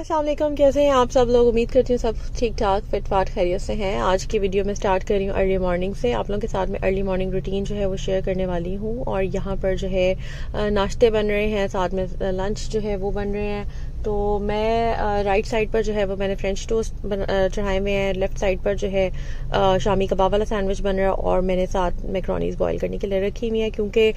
अस्सलाम वालेकुम, कैसे हैं आप सब लोग। उम्मीद करती हूँ सब ठीक ठाक फिट फाट खैरियत से हैं। आज की वीडियो में स्टार्ट कर रही हूँ अर्ली मॉर्निंग से। आप लोगों के साथ में अर्ली मॉर्निंग रूटीन जो है वो शेयर करने वाली हूँ। और यहाँ पर जो है नाश्ते बन रहे हैं, साथ में लंच जो है वो बन रहे हैं। तो मैं राइट साइड पर जो है वो मैंने फ्रेंच टोस्ट चढ़ाए हुए हैं, लेफ्ट साइड पर जो है शामी कबाब वाला सैंडविच बन रहा है और मैंने साथ मैक्रोनीज बॉईल करने के लिए रखी हुई है, क्योंकि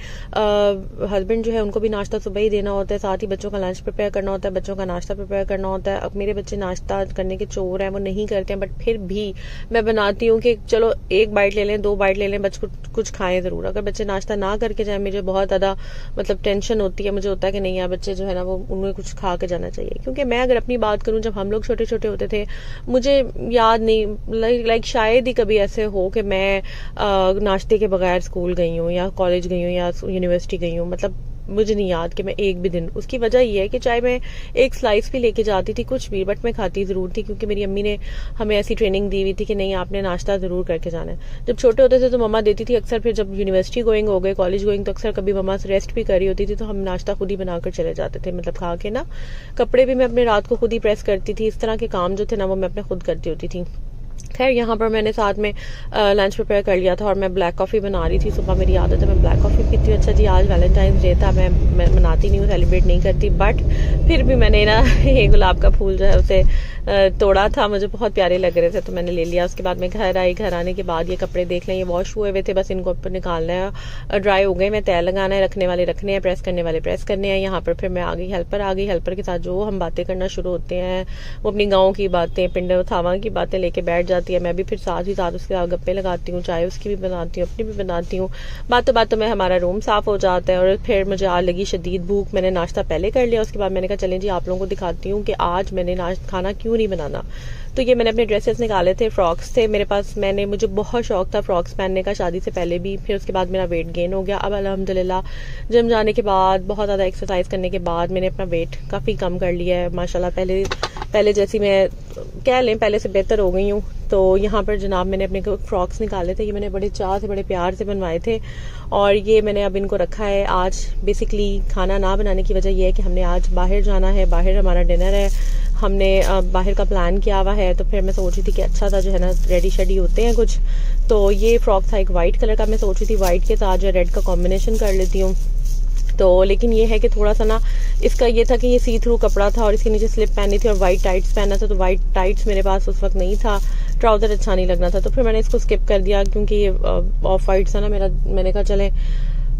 हस्बैंड जो है उनको भी नाश्ता सुबह ही देना होता है, साथ ही बच्चों का लंच प्रिपेयर करना होता है, बच्चों का नाश्ता प्रिपेयर करना होता है। अब मेरे बच्चे नाश्ता करने के चोर हैं, वो नहीं करते हैं, बट फिर भी मैं बनाती हूँ कि चलो एक बाइट ले लें, 2 बाइट ले लें, बच्चे कुछ खाएं जरूर। अगर बच्चे नाश्ता ना करके जाए मुझे बहुत ज्यादा मतलब टेंशन होती है। मुझे होता है कि नहीं यार, बच्चे जो है ना वो उन्हें कुछ खा के जाना चाहिए। क्योंकि मैं अगर अपनी बात करूं, जब हम लोग छोटे छोटे होते थे, मुझे याद नहीं लाइक शायद ही कभी ऐसे हो कि मैं नाश्ते के बगैर स्कूल गई हूँ या कॉलेज गई हूँ या यूनिवर्सिटी गई हूँ। मतलब मुझे नहीं याद कि मैं एक भी दिन, उसकी वजह ये है कि चाहे मैं एक स्लाइस भी लेके जाती थी कुछ भी, बट मैं खाती जरूर थी, क्योंकि मेरी अम्मी ने हमें ऐसी ट्रेनिंग दी हुई थी कि नहीं आपने नाश्ता जरूर करके जाना है। जब छोटे होते थे तो मम्मा देती थी अक्सर, फिर जब यूनिवर्सिटी गोइंग हो गए, कॉलेज गोइंग, तो अक्सर कभी मम्मा रेस्ट भी करी होती थी तो हम नाश्ता खुद ही बनाकर चले जाते थे, मतलब खा के ना। कपड़े भी मैं अपने रात को खुद ही प्रेस करती थी, इस तरह के काम जो थे ना वो मैं अपने खुद करती होती थी। खैर यहाँ पर मैंने साथ में लंच प्रिपेयर कर लिया था और मैं ब्लैक कॉफ़ी बना रही थी। सुबह मेरी आदत है मैं ब्लैक कॉफ़ी पीती हूँ। अच्छा जी, आज वैलेंटाइंस डे था, मैं मनाती नहीं हूँ, सेलिब्रेट नहीं करती, बट फिर भी मैंने ना ये गुलाब का फूल जो है उसे तोड़ा था, मुझे बहुत प्यारे लग रहे थे तो मैंने ले लिया। उसके बाद मैं घर आई, घर आने के बाद ये कपड़े देख लें, ये वॉश हुए हुए थे, बस इनको ऊपर निकालना है, ड्राई हो गए। मैं तय लगाना है, रखने वाले रखने हैं, प्रेस करने वाले प्रेस करने हैं। यहाँ पर फिर मैं आ गई, हेल्पर के साथ जो हम बातें करना शुरू होते हैं, वो अपनी गाँव की बातें, पिंड थावा की बातें लेके बैठ जाती है। मैं भी फिर साथ ही साथ उसके साथ गप्पे लगाती हूँ, चाय उसकी भी बनाती हूँ, अपनी भी बनाती हूँ। बातों में हमारा रूम साफ हो जाता है। और फिर मुझे आ लगी शदीद भूख, मैंने नाश्ता पहले कर लिया। उसके बाद मैंने कहा चलें जी आप लोगों को दिखाती हूँ कि आज मैंने खाना क्यों नहीं बनाना। तो ये मैंने अपने ड्रेसेस निकाले थे, फ्रॉक्स थे मेरे पास, मुझे बहुत शौक था फ्रॉक्स पहनने का शादी से पहले भी। फिर उसके बाद मेरा वेट गेन हो गया। अब अल्हम्दुलिल्लाह जिम जाने के बाद, बहुत ज़्यादा एक्सरसाइज करने के बाद मैंने अपना वेट काफ़ी कम कर लिया है माशाल्लाह। पहले जैसी मैं कह लें पहले से बेहतर हो गई हूँ। तो यहाँ पर जनाब मैंने अपने फ्रॉक्स निकाले थे, ये मैंने बड़े चाह से बड़े प्यार से बनवाए थे और ये मैंने अब इनको रखा है। आज बेसिकली खाना ना बनाने की वजह यह है कि हमने आज बाहर जाना है, बाहर हमारा डिनर है, हमने बाहर का प्लान किया हुआ है। तो फिर मैं सोच रही थी कि अच्छा सा जो है ना रेडी शेडी होते हैं कुछ। तो ये फ्रॉक था एक वाइट कलर का, मैं सोच रही थी वाइट के साथ जो रेड का कॉम्बिनेशन कर लेती हूँ। तो लेकिन ये है कि थोड़ा सा ना इसका ये था कि ये सी थ्रू कपड़ा था और इसके नीचे स्लिप पहनी थी और वाइट टाइट्स पहना था। तो वाइट टाइट्स मेरे पास उस वक्त नहीं था, ट्राउजर अच्छा नहीं लगना था, तो फिर मैंने इसको स्किप कर दिया, क्योंकि ये ऑफ वाइट था ना मेरा। मैंने कहा चले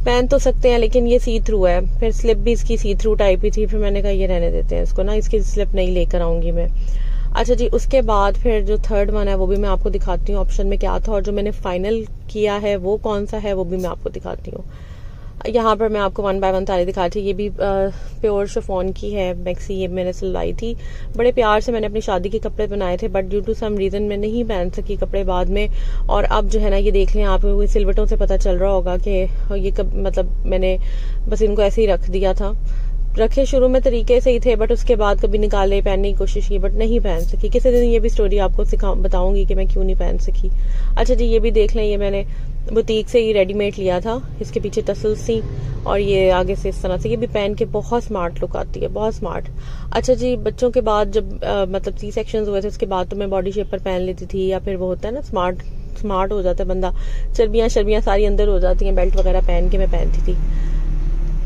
पहन तो सकते हैं लेकिन ये सी थ्रू है, फिर स्लिप भी इसकी सी थ्रू टाइप ही थी। फिर मैंने कहा ये रहने देते हैं इसको ना, इसकी स्लिप नहीं लेकर आऊंगी मैं। अच्छा जी, उसके बाद फिर जो थर्ड वन है वो भी मैं आपको दिखाती हूँ ऑप्शन में क्या था, और जो मैंने फाइनल किया है वो कौन सा है वो भी मैं आपको दिखाती हूँ। यहाँ पर मैं आपको 1 बाय 1 ताली दिखाई थी। ये भी प्योर शिफॉन की है मैक्सी, ये मैंने सिलवाई थी। बड़े प्यार से मैंने अपनी शादी के कपड़े बनाए थे, but due to some reason मैं नहीं पहन सकी कपड़े बाद में। और अब जो है ना ये देख लें आप, सिलवटों से पता चल रहा होगा कि ये मतलब मैंने बस इनको ऐसे ही रख दिया था। रखे शुरू में तरीके से ही थे, बट उसके बाद कभी निकाले, पहनने की कोशिश की, बट नहीं पहन सकी। किसी दिन ये भी स्टोरी आपको बताऊंगी कि मैं क्यों नहीं पहन सकी। अच्छा जी, ये भी देख लें, ये मैंने बुटीक से ही रेडीमेड लिया था। इसके पीछे टसल्स थी और ये आगे से इस तरह से, ये भी पहन के बहुत स्मार्ट लुक आती है, बहुत स्मार्ट। अच्छा जी, बच्चों के बाद जब मतलब सी सेक्शंस हुए थे उसके बाद तो मैं बॉडी शेपर पहन लेती थी, या फिर वो होता है ना स्मार्ट हो जाता है बंदा, चर्बियां सारी अंदर हो जाती हैं, बेल्ट वगैरह पहन के मैं पहनती थी।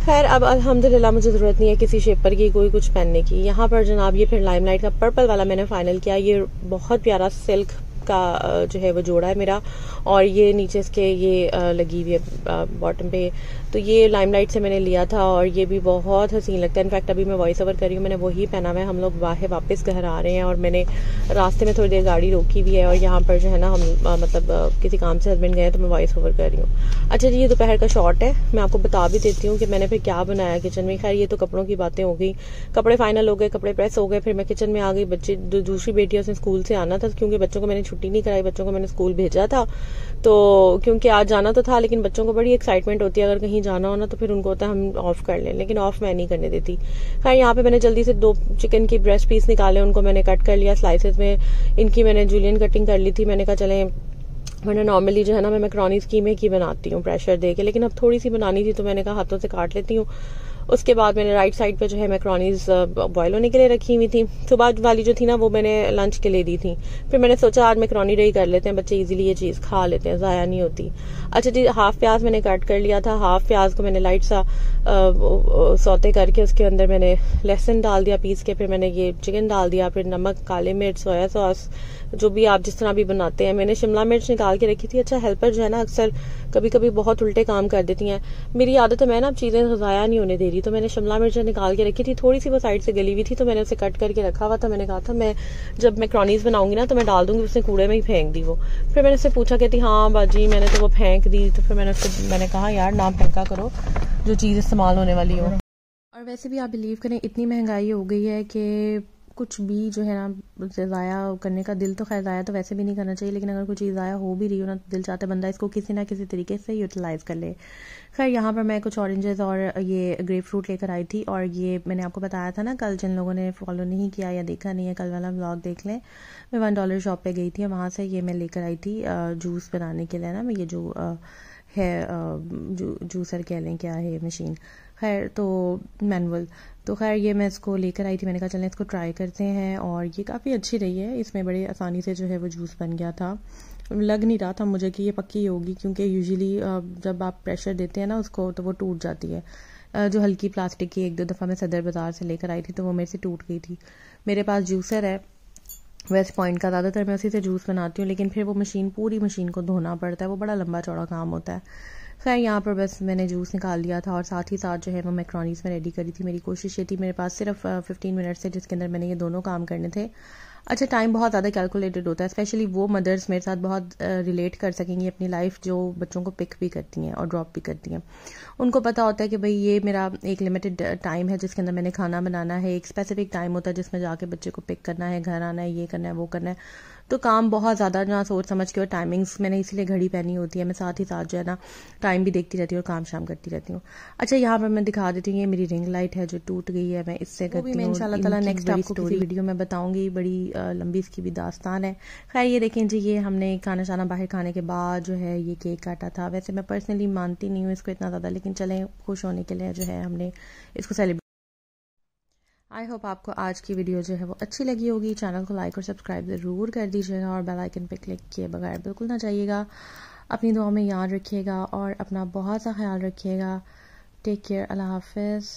खैर अब अल्हम्दुलिल्लाह मुझे जरूरत नहीं है किसी शेपर की कोई कुछ पहनने की। यहाँ पर जनाब ये फिर लाइमलाइट का पर्पल वाला मैंने फाइनल किया। ये बहुत प्यारा सिल्क का जो है वो जोड़ा है मेरा, और ये नीचे इसके ये लगी हुई है बॉटम पे। तो ये लाइमलाइट से मैंने लिया था और ये भी बहुत हसीन लगता है। इनफैक्ट अभी मैं वॉइस ओवर कर रही हूँ, मैंने वही पहना हुआ है। हम लोग बाहर वापस घर आ रहे हैं और मैंने रास्ते में थोड़ी देर गाड़ी रोकी हुई है, और यहाँ पर जो है ना हम मतलब किसी काम से हस्बैंड गए तो मैं वॉइस ओवर कर रही हूँ। अच्छा जी, ये दोपहर का शॉट है, मैं आपको बता भी देती हूँ कि मैंने फिर क्या बनाया किचन में। खैर ये तो कपड़ों की बातें हो गई, कपड़े फाइनल हो गए, कपड़े प्रेस हो गए, फिर मैं किचन में आ गई। बच्चे दूसरी बेटी उसने स्कूल से आना था, क्योंकि बच्चों को मैंने छुट्टी नहीं कराई, बच्चों को मैंने स्कूल भेजा था। तो क्योंकि आज जाना तो था, लेकिन बच्चों को बड़ी एक्साइटमेंट होती है अगर कहीं जाना हो ना, तो फिर उनको होता है हम ऑफ कर लें, लेकिन ऑफ मैं नहीं करने देती। खैर यहाँ पे मैंने जल्दी से 2 चिकन की ब्रेस्ट पीस निकाले, उनको मैंने कट कर लिया स्लाइसेस में। इनकी मैंने जूलियन कटिंग कर ली थी। मैंने कहा चलें, वरना नॉर्मली जो है ना मैं मैक्रोनीज कीमे की बनाती हूँ प्रेशर दे के, लेकिन अब थोड़ी सी बनानी थी तो मैंने कहा हाथों से काट लेती हूँ। उसके बाद मैंने राइट साइड पे जो है मैक्रोनीज बॉयल होने के लिए रखी हुई थी। सुबह वाली जो थी ना वो मैंने लंच के लिए दी थी। फिर मैंने सोचा आज मैक्रोनी रेडी कर लेते हैं, बच्चे इजीली ये चीज़ खा लेते हैं, ज़ाया नहीं होती। अच्छा जी, हाफ प्याज मैंने कट कर लिया था। हाफ प्याज को मैंने लाइट सा सौते करके उसके अंदर मैंने लहसुन डाल दिया पीस के। फिर मैंने ये चिकन डाल दिया, फिर नमक, काले मिर्च, सोया सॉस, जो भी आप जिस तरह भी बनाते हैं। मैंने शिमला मिर्च निकाल के रखी थी। अच्छा, हेल्पर जो है ना अक्सर कभी कभी बहुत उल्टे काम कर देती हैं। मेरी आदत है, मैं ना चीज़ें ज़ाया नहीं होने दे रही, तो मैंने शिमला मिर्च निकाल के रखी थी। थोड़ी सी वो साइड से गली हुई थी तो मैंने उसे कट करके रखा हुआ था। मैंने कहा था मैं जब मैक्रोनीज बनाऊंगी ना तो मैं डाल दूंगी, उसने कूड़े में ही फेंक दी वो। फिर मैंने उससे पूछा, कहती हाँ बाजी मैंने तो वो फेंक दी। तो फिर मैंने कहा यार ना फेंका करो, जो चीज़ इस्तेमाल होने वाली हो। और वैसे भी आप बिलीव करें इतनी महंगाई हो गई है कि कुछ भी जो है ना ज़ाया करने का दिल तो खैर ज़ाया तो वैसे भी नहीं करना चाहिए, लेकिन अगर कोई चीज़ ज़ाया हो भी रही हो ना तो दिल चाहता है बंदा इसको किसी ना किसी तरीके से यूटिलाइज़ कर ले। खैर यहाँ पर मैं कुछ ऑरेंजेस और ये ग्रेप फ्रूट लेकर आई थी, और ये मैंने आपको बताया था ना कल, जिन लोगों ने फॉलो नहीं किया या देखा नहीं है कल वाला व्लॉग देख लें। मैं $1 शॉप पे गई थी, वहाँ से ये मैं लेकर आई थी जूस बनाने के लिए ना। मैं ये जो है जूसर कह लें, क्या है मशीन, खैर तो मैनुअल। तो खैर ये मैं इसको लेकर आई थी, मैंने कहा चलें इसको ट्राई करते हैं, और ये काफ़ी अच्छी रही है। इसमें बड़ी आसानी से जो है वो जूस बन गया था। लग नहीं रहा था मुझे कि ये पक्की होगी, क्योंकि यूजुअली जब आप प्रेशर देते हैं ना उसको तो वो टूट जाती है। जो हल्की प्लास्टिक की एक दो दफ़ा मैं सदर बाज़ार से लेकर आई थी तो वो मेरे से टूट गई थी। मेरे पास जूसर है वेस्ट पॉइंट का, ज़्यादातर मैं उसी से जूस बनाती हूँ, लेकिन फिर वो पूरी मशीन को धोना पड़ता है, वो बड़ा लंबा चौड़ा काम होता है। खैर यहाँ पर बस मैंने जूस निकाल लिया था, और साथ ही साथ जो है वो मैक्रोनीज में रेडी करी थी। मेरी कोशिश ये थी, मेरे पास सिर्फ 15 मिनट्स थे जिसके अंदर मैंने ये दोनों काम करने थे। अच्छा, टाइम बहुत ज़्यादा कैलकुलेटेड होता है, स्पेशली वो मदर्स मेरे साथ बहुत रिलेट कर सकेंगी अपनी लाइफ, जो बच्चों को पिक भी करती हैं और ड्रॉप भी करती हैं। उनको पता होता है कि भाई ये मेरा एक लिमिटेड टाइम है जिसके अंदर मैंने खाना बनाना है, एक स्पेसिफिक टाइम होता है जिसमें जाके बच्चे को पिक करना है, घर आना है, ये करना है, वो करना है। तो काम बहुत ज़्यादा ना सोच समझ के, और टाइमिंग्स मैंने इसीलिए घड़ी पहनी होती है, मैं साथ ही साथ जो है ना टाइम भी देखती रहती हूँ और काम शाम करती रहती हूँ। अच्छा, यहाँ पर मैं दिखा देती हूँ, ये मेरी रिंग लाइट है जो टूट गई है, मैं इससे करती हूँ। इंशाल्लाह ताला नेक्स्ट आपको किसी वीडियो में बताऊंगी, बड़ी लंबी इसकी भी दास्तान है। खैर ये देखें जी, ये हमने खाना शाना बाहर खाने के बाद जो है ये केक काटा था। वैसे मैं पर्सनली मानती नहीं हूँ इसको इतना ज़्यादा, लेकिन चलें खुश होने के लिए जो है हमने इसको सेलिब्रेट। आई होप आपको आज की वीडियो जो है वो अच्छी लगी होगी। चैनल को लाइक और सब्सक्राइब ज़रूर कर दीजिएगा, और बेल आइकन पे क्लिक किए बगैर बिल्कुल ना जाइएगा। अपनी दुआ में याद रखिएगा और अपना बहुत सा ख्याल रखिएगा। टेक केयर, अल्लाह हाफिज़।